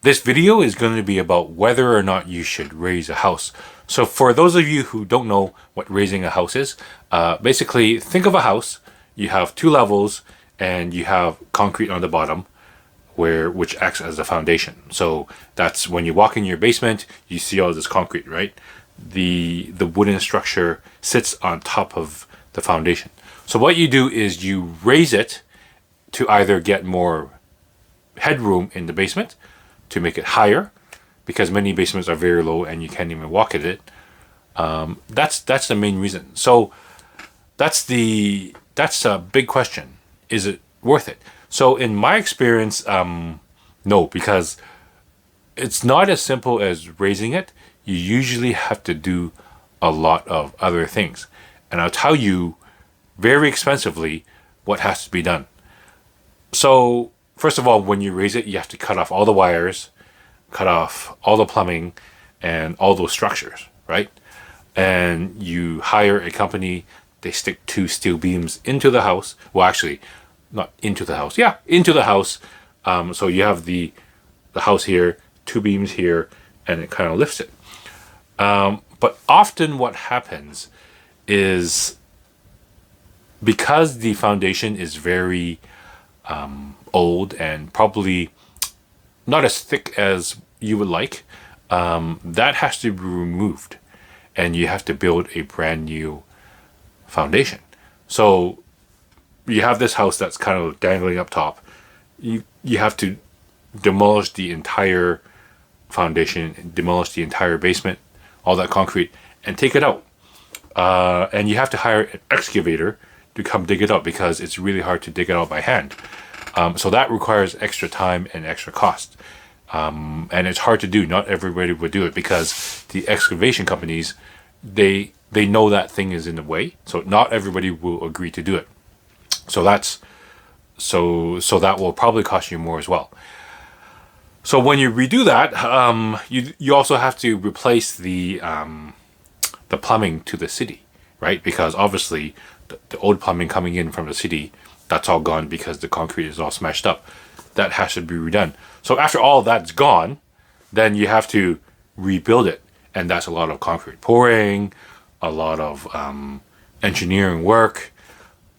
This video is going to be about whether or not you should raise a house. So for those of you who don't know what raising a house is, basically think of a house. You have 2 levels and you have concrete on the bottom which acts as a foundation. So that's when you walk in your basement, you see all this concrete, right? The wooden structure sits on top of the foundation. So what you do is you raise it to either get more headroom in the basement, to make it higher, because many basements are very low and you can't even walk at it. That's the main reason. So that's a big question. Is it worth it? So in my experience, no, because it's not as simple as raising it. You usually have to do a lot of other things. And I'll tell you very expensively what has to be done. So first of all, when you raise it, you have to cut off all the wires, cut off all the plumbing and all those structures, right? And you hire a company, they stick 2 steel beams into the house. Well, actually, not into the house. Yeah, into the house. So you have the house here, 2 beams here, and it kind of lifts it. But often what happens is, because the foundation is very old and probably not as thick as you would like, that has to be removed and you have to build a brand new foundation. So you have this house that's kind of dangling up top. You have to demolish the entire foundation, demolish the entire basement, all that concrete, and take it out. And you have to hire an excavator to come dig it out, because it's really hard to dig it out by hand. So that requires extra time and extra cost. And it's hard to do. Not everybody would do it, because the excavation companies, they know that thing is in the way. So not everybody will agree to do it. So that will probably cost you more as well. So when you redo that, you also have to replace the plumbing to the city, right? Because obviously the old plumbing coming in from the city, that's all gone because the concrete is all smashed up. That has to be redone. So after all that's gone, then you have to rebuild it. And that's a lot of concrete pouring, a lot of engineering work.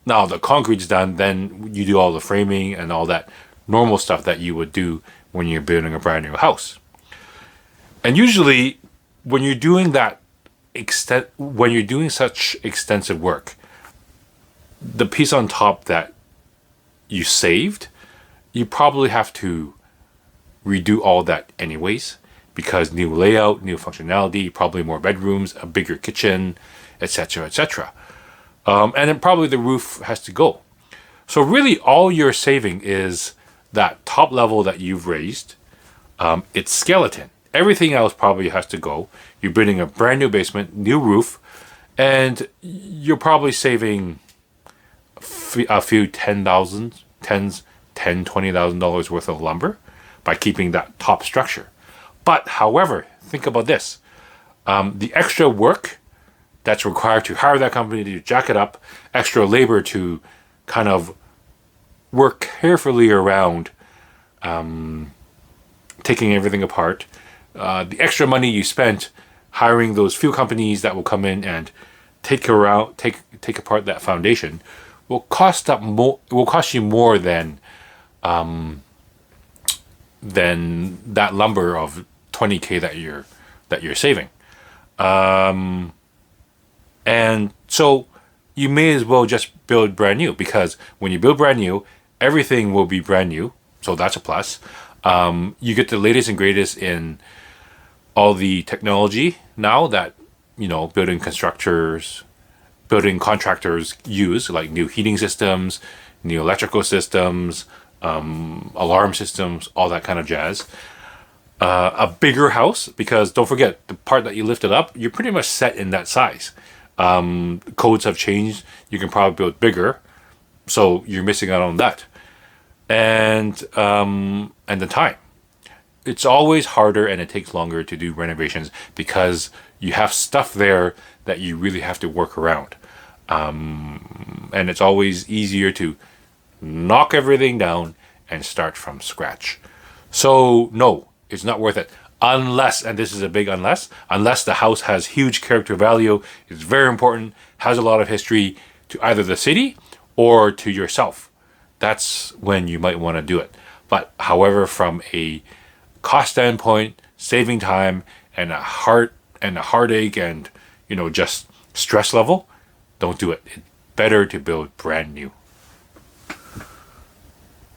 Now the concrete's done, then you do all the framing and all that normal stuff that you would do when you're building a brand new house. And usually when you're doing such extensive work, the piece on top that you saved, you probably have to redo all that anyways, because new layout, new functionality, probably more bedrooms, a bigger kitchen, etc., etc. And then probably the roof has to go. So really all you're saving is that top level that you've raised, its skeleton. Everything else probably has to go. You're building a brand new basement, new roof, and you're probably saving a few $20,000 worth of lumber by keeping that top structure. But however, think about this. The extra work that's required to hire that company to jack it up, extra labor to kind of work carefully around taking everything apart, the extra money you spent hiring those few companies that will come in and take apart that foundation will cost you more than that lumber of $20,000 that you're saving. And so you may as well just build brand new, because when you build brand new, everything will be brand new. So that's a plus. You get the latest and greatest in all the technology now that, building contractors use, like new heating systems, new electrical systems, alarm systems, all that kind of jazz. A bigger house, because don't forget, the part that you lifted up, you're pretty much set in that size. Codes have changed. You can probably build bigger, so you're missing out on that. And the time. It's always harder and it takes longer to do renovations because you have stuff there that you really have to work around. And it's always easier to knock everything down and start from scratch. So no, It's not worth it. Unless, and this is a big unless the house has huge character value, is very important, has a lot of history to either the city or to yourself. That's when you might want to do it. But however, from a cost standpoint, saving time and a heartache and just stress level, don't do it. It's better to build brand new.